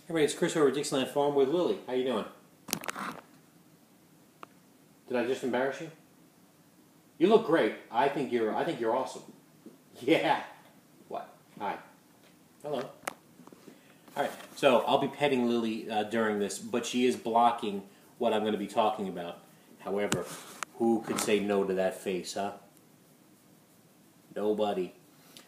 Everybody, it's Chris over at Dixieland Farm with Lily. How you doing? Did I just embarrass you? You look great. I think you're awesome. Yeah. What? Hi. Hello. All right. So I'll be petting Lily during this, but she is blocking what I'm going to be talking about. However, who could say no to that face, huh? Nobody.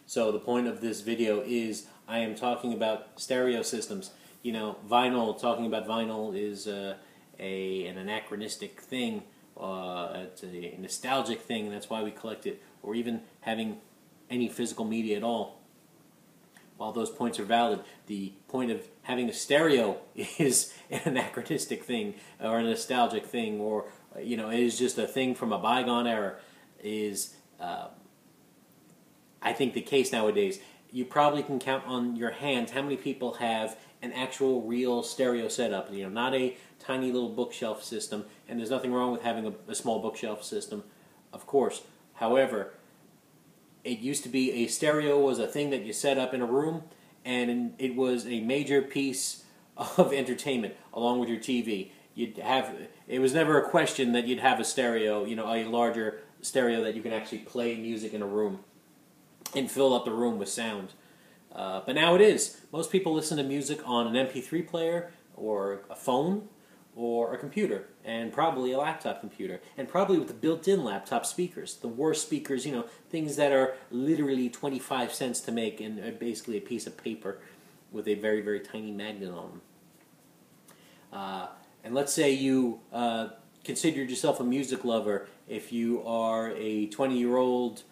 So the point of this video is I am talking about stereo systems. You know, vinyl, talking about vinyl is an anachronistic thing. It's a nostalgic thing, and that's why we collect it. Or even having any physical media at all. While those points are valid, the point of having a stereo is an anachronistic thing, or a nostalgic thing, or, you know, it is just a thing from a bygone era, is, I think, the case nowadays. You probably can count on your hands how many people have an actual real stereo setup, you know, not a tiny little bookshelf system, and there's nothing wrong with having a small bookshelf system, of course. However, it used to be a stereo was a thing that you set up in a room, and it was a major piece of entertainment along with your TV. It was never a question that you'd have a stereo, you know, a larger stereo that you can actually play music in a room and fill up the room with sound. But now it is. Most people listen to music on an MP3 player, or a phone, or a computer, and probably a laptop computer, and probably with the built-in laptop speakers. The worst speakers, you know, things that are literally 25 cents to make and are basically a piece of paper with a very, very tiny magnet on them. And let's say you considered yourself a music lover. If you are a 20-year-old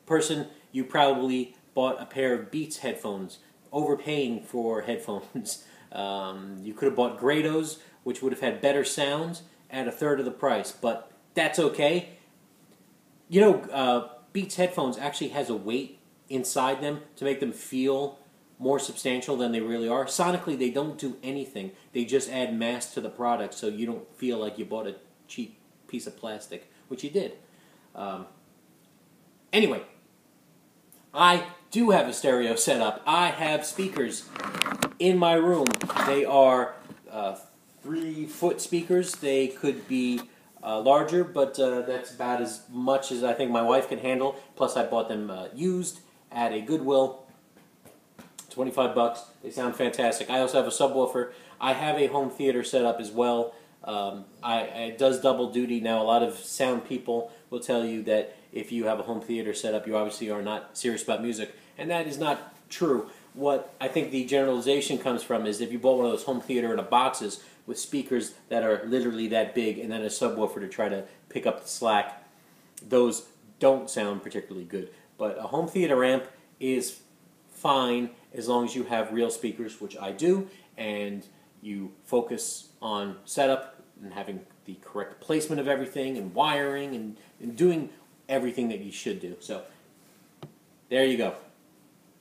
person, you probably bought a pair of Beats headphones, overpaying for headphones. You could have bought Grados, which would have had better sound at a third of the price, but that's okay. You know, Beats headphones actually has a weight inside them to make them feel more substantial than they really are. Sonically, they don't do anything. They just add mass to the product, so you don't feel like you bought a cheap piece of plastic, which you did. Anyway, I do have a stereo setup. I have speakers in my room. They are 3-foot speakers. They could be larger, but that's about as much as I think my wife can handle. Plus, I bought them used at a Goodwill. 25 bucks. They sound fantastic. I also have a subwoofer. I have a home theater set up as well. It does double duty. Now, a lot of sound people will tell you that if you have a home theater set up, you obviously are not serious about music, and that is not true. What I think the generalization comes from is if you bought one of those home theater in a boxes with speakers that are literally that big and then a subwoofer to try to pick up the slack, those don't sound particularly good. But a home theater amp is fine as long as you have real speakers, which I do, and you focus on setup and having the correct placement of everything and wiring and doing everything that you should do. So there you go.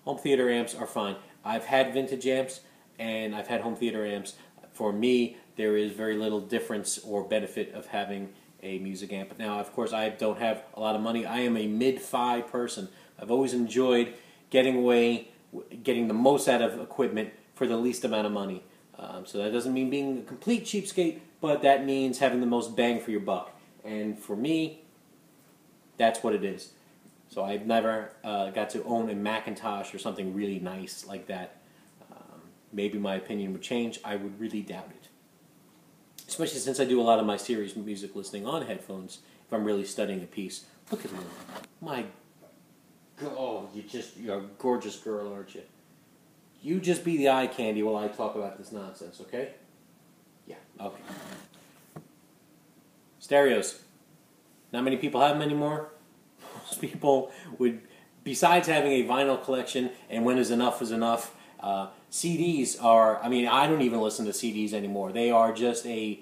Home theater amps are fine. I've had vintage amps and I've had home theater amps. For me, there is very little difference or benefit of having a music amp. Now, of course, I don't have a lot of money. I am a mid-fi person. I've always enjoyed getting the most out of equipment for the least amount of money. So that doesn't mean being a complete cheapskate, but that means having the most bang for your buck. And for me, that's what it is. So I've never got to own a Macintosh or something really nice like that. Maybe my opinion would change. I would really doubt it. Especially since I do a lot of my serious music listening on headphones if I'm really studying a piece. Look at Lily. My God, oh, you're a gorgeous girl, aren't you? You just be the eye candy while I talk about this nonsense, okay? Yeah, okay. Stereos. Not many people have them anymore. Most people would, besides having a vinyl collection, and when is enough, CDs are, I mean, I don't even listen to CDs anymore. They are just a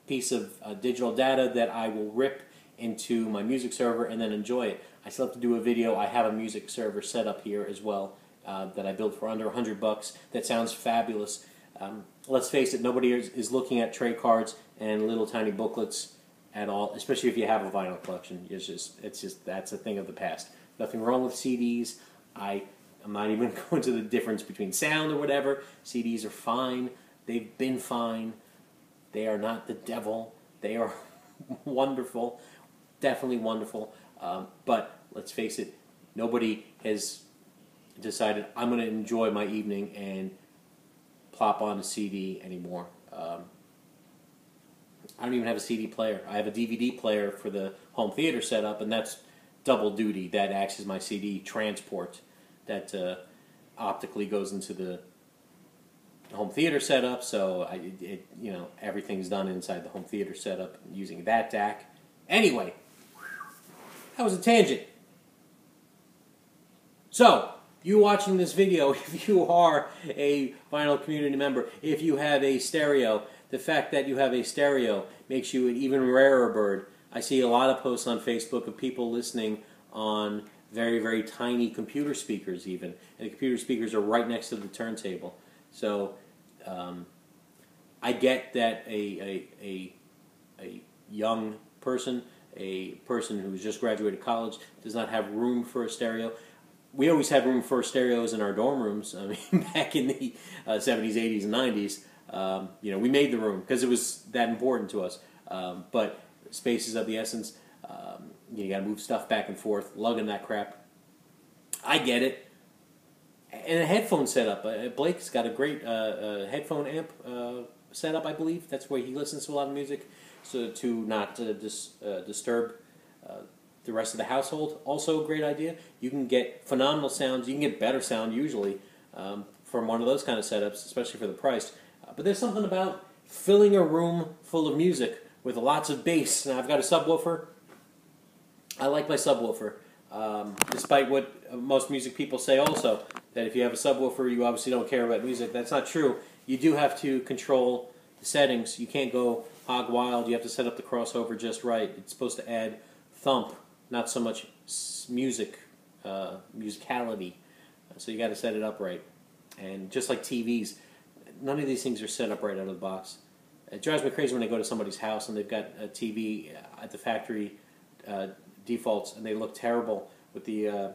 piece of digital data that I will rip into my music server and then enjoy it. I still have to do a video. I have a music server set up here as well that I built for under $100. That sounds fabulous. Let's face it, nobody is looking at tray cards and little tiny booklets at all, especially if you have a vinyl collection. It's just that's a thing of the past. Nothing wrong with CDs. I I'm not even going to the difference between sound or whatever. CDs are fine. They've been fine. They are not the devil. They are wonderful. Definitely wonderful. But let's face it, nobody has decided I'm going to enjoy my evening and plop on a CD anymore. I don't even have a CD player. I have a DVD player for the home theater setup, and that's double duty. That acts as my CD transport that optically goes into the home theater setup. So everything's done inside the home theater setup using that DAC. Anyway, that was a tangent. So, you watching this video, if you are a vinyl community member, if you have a stereo, the fact that you have a stereo makes you an even rarer bird. I see a lot of posts on Facebook of people listening on very, very tiny computer speakers even. And the computer speakers are right next to the turntable. So, I get that a young person, a person who's just graduated college, does not have room for a stereo. We always had room for stereos in our dorm rooms. I mean, back in the 70s, 80s, and 90s, we made the room because it was that important to us. But space is of the essence. You got to move stuff back and forth, lugging that crap. I get it. And a headphone setup. Blake's got a great headphone amp setup, I believe. That's where he listens to a lot of music, so to not disturb the rest of the household. Also a great idea. You can get phenomenal sounds. You can get better sound usually from one of those kind of setups, especially for the price. But there's something about filling a room full of music with lots of bass. Now I've got a subwoofer. I like my subwoofer, despite what most music people say also, that if you have a subwoofer you obviously don't care about music. That's not true. You do have to control the settings. You can't go hog wild. You have to set up the crossover just right. It's supposed to add thump, not so much musicality. So you got to set it up right. And just like TVs, none of these things are set up right out of the box. It drives me crazy when I go to somebody's house and they've got a TV at the factory defaults and they look terrible with the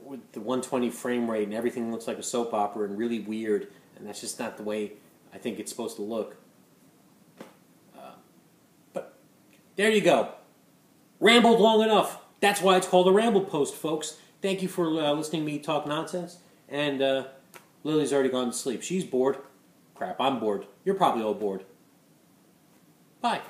120 frame rate and everything looks like a soap opera and really weird, and that's just not the way I think it's supposed to look. But there you go. Rambled long enough. That's why it's called a Ramble Post, folks. Thank you for listening to me talk nonsense. And Lily's already gone to sleep. She's bored. Crap, I'm bored. You're probably all bored. Bye.